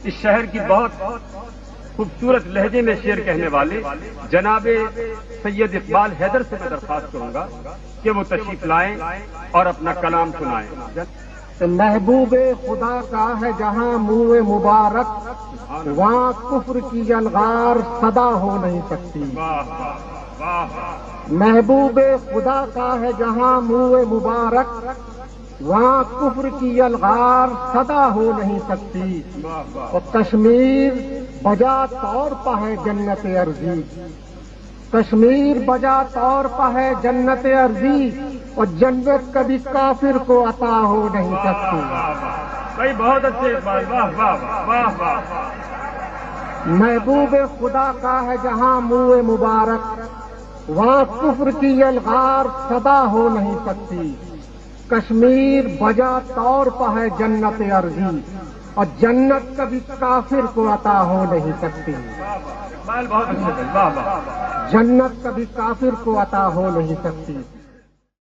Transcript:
اس شہر کی بہت خوبصورت لہجے میں شعر کہنے والے جناب سید اقبال حیدر سے میں درخواست کروں گا کہ وہ تشریف لائیں اور اپنا کلام سنائیں۔ محبوب خدا کا ہے جہاں منہ مبارک، وہاں کفر کی الغار صدا ہو نہیں سکتی۔ محبوب خدا کا ہے جہاں منہ مبارک، وہاں کفر کی الغار صدا ہو نہیں سکتی۔ اور کشمیر بجا طور پہ ہے جنت ارضی، کشمیر بجا طور پہ ہے جنت ارضی، اور جنت کبھی کافر کو عطا ہو نہیں سکتی۔ بھائی بہت اچھے اقبال، واہ واہ واہ واہ۔ محبوب خدا کا ہے جہاں منہ مبارک، وہاں کفر کی الغار صدا ہو نہیں سکتی۔ کشمیر بجا طور پہ ہے جنت ارضی، اور جنت کبھی کافر کو عطا ہو نہیں سکتی۔ اقبال بہت اچھے، واہ واہ۔ جنت کبھی کافر کو عطا ہو نہیں سکتی۔